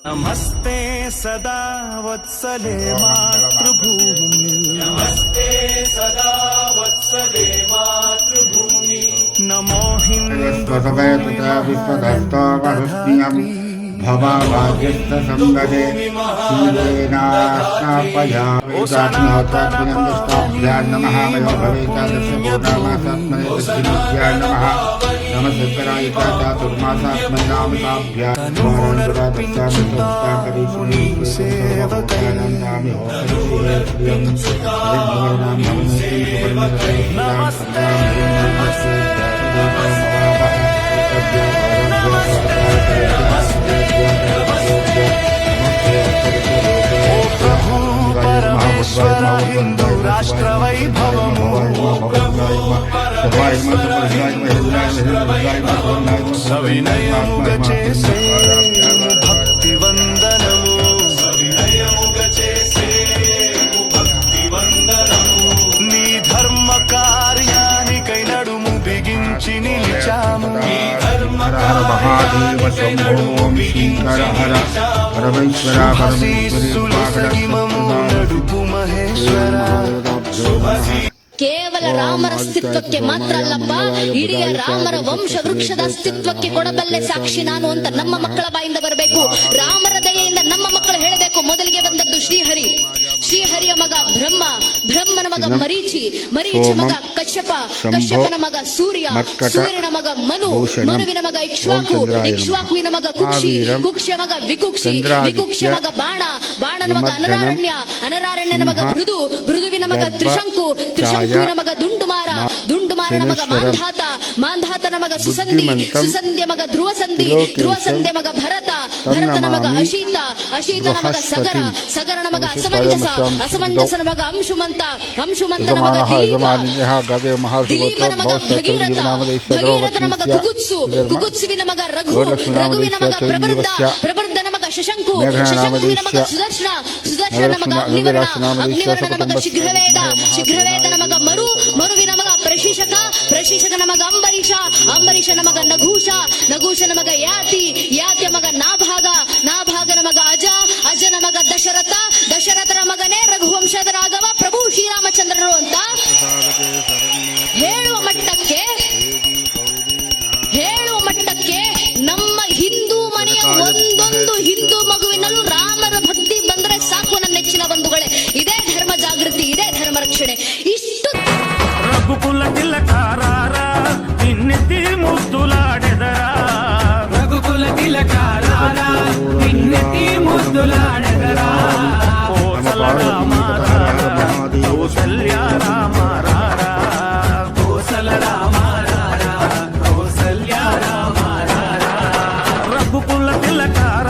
नमस्ते सदा वत्सले मातृभूमि नमस्ते सदा वत्सले मातृभूमि नमो भवाभाग्यस्तसंगते शीलेनास्नापयामि नमः वयो भवेतादृशभूतामासात्मने दक्षिणाभ्यां नमः नमः शंकराय चातुर्मासात्मने हिंदू राष्ट्र वैभवमु सविनयमुग चेसे भक्ति वंदनमु सविनयमुग चेसे भक्ति वंदनमु नी धर्म कार्यानिकै नडुमु बिगिंचि निलिचामु नी धर्म महादेव शंभो शंकर हर परमेश्वर परमेश्वरी नडुपु महेश्वर ಕೇವಲ ರಾಮರ ಅಸ್ತಿತ್ವಕ್ಕೆ ಮಾತ್ರ ಅಲ್ಲಪ್ಪ, ಇಡೀ ರಾಮರ ವಂಶ ವೃಕ್ಷದ ಅಸ್ತಿತ್ವಕ್ಕೆ ಕೊಡಬಲ್ಲೆ ಸಾಕ್ಷಿ ನಾನು ಅಂತ ನಮ್ಮ ಮಕ್ಕಳ ಬಾಯಿಂದ ಬರಬೇಕು. ರಾಮರ ದಯೆಯಿಂದ ನಮ್ಮ ಮಕ್ಕಳು ಹೇಳಬೇಕು. ಮೊದಲಿಗೆ ಬಂದದ್ದು ಶ್ರೀಹರಿ, ಶ್ರೀಹರಿಯ ಮಗ ಬ್ರಹ್ಮ, ಬ್ರಹ್ಮನ ಮಗ ಮರೀಚಿ, ಮರೀಚಿ ಮಗ ಕಶ್ಯಪ, ಕಶ್ಯಪನ ಮಗ ಸೂರ್ಯ, ಸೂರ್ಯನ ಮಗ ಮನು, ಮನುವಿನ ಮಗ ಇಕ್ಷ್ವಾಕು, ಇಕ್ಷ್ವಾಕುವಿನ ಮಗ ಕುಕ್ಷಿ, ಕುಕ್ಷಿಯ ಮಗ ವಿಕುಕ್ಷಿ, ವಿಕುಕ್ಷಿಯ ಮಗ ಬಾಣ, ಬಾಣನ ಮಗ ಅನರಾರಣ್ಯ, ಅನರಾರಣ್ಯನ ಮಗ ಭೃದು, ಭೃದುವಿನ ಮಗ ತ್ರಿಶಂಕು, ತ್ರಿಶಂಕುವಿನ ಮಗ ದುಂಡುಮಾರ, ದುಂಡುಮಾರನ ಮಗ ಮಾಂಧಾತ, ಮಾಂಧಾತನ ಮಗ ಸುಸಂಧಿ, ಸುಸಂಧಿಯ ಮಗ ಧ್ರುವಸಂಧಿ, ಧ್ರುವಸಂಧಿಯ ಮಗ ಭರತ, ಭರತನ ಮಗ ಅಶೀತ, ಅಶೀತನ ಮಗ ಸಗರ, ಸಗರನ ಮಗ ಅಸಮಂಜಸ, ಅಸಮಂಜಸನ ಮಗ ಅಂಶುಮಂತ, ಅಂಶುಮಂತನ ಮಗ ದಿಲೀಪನ ಮಗ ಭಗೀರಥ, ಭಗೀರಥನ ಮಗ ಕುಗುತ್ಸು, ಕುಗುತ್ಸುವಿನ ಮಗ ರಘು, ರಘುವಿನ ಮಗ ಪ್ರಬರ್ಧ, ಪ್ರಬರ್ಧನ ಮಗ ಶಶಂಕು, ಶಶಂಕುವಿನ ಮಗ ಸುದರ್ಶನ, ಸುದರ್ಶನ ಮಗ ಅಗ್ನಿವರ್ಣ, ಅಗ್ನಿವರ್ಣನ ಮಗ ಶೀಘ್ರವೇದ, ಶೀಘ್ರವೇದನ ಮಗ ಮರು, ಮರುವಿನ ಮಗ ಪ್ರಶಿಷಕ, ಪ್ರಶಿಷಕನ ಮಗ ಅಂಬರೀಷ, ಅಂಬರೀಷನ ಮಗ ನಘೂಷ, ನಘೂಷನ ಮಗ ಯಾತಿ, ಯಾತಿಯ ಮಗ ನಾಭಾಗ, ನಾಭಾಗನ ಮಗ ಅಜ, ಅಜನ ಮಗ ದಶರಥ, ದಶರಥನ ಮಗನೇ ರಘುವಂಶದ ರಾಘವ ಪ್ರಭು ಶ್ರೀರಾಮಚಂದ್ರರು ಅಂತ ಹೇಳುವ ಮಟ್ಟಕ್ಕೆ, ಹೇಳುವ ಮಟ್ಟಕ್ಕೆ ನಮ್ಮ ಹಿಂದೂ ಮನೆಯ ಒಂದೊಂದು ಹಿಂದೂ ಮಗುವಿನಲ್ಲೂ ರಾಮರ ಭಕ್ತಿ ಬಂದ್ರೆ ಸಾಕು ನನ್ನ ನೆಚ್ಚಿನ ಬಂಧುಗಳೇ. ಇದೇ ಧರ್ಮ ಜಾಗೃತಿ, ಇದೇ ಧರ್ಮ ರಕ್ಷಣೆ. ಇಷ್ಟು ರಘುಕುಲ ತಿಲಕಾರಾರ ನಿನ್ನೆತ್ತಿ ಮುದ್ದುಲಾಡೆದರ, ರಘುಕುಲ ತಿಲಕಾರಾರ ನಿನ್ನೆತ್ತಿ ಮುದ್ದುಲಾಡೆದರ, ಕೋಸಲ ರಾಮಾರ ಕೌಸಲ್ಯ ರಾಮಾರಾರ, ಕೋಸಲ ರಾಮಾರಾರ ಕೌಸಲ್ಯ ರಾಮಾರಾರ, ರಘುಕುಲ ತಿಲಕಾರ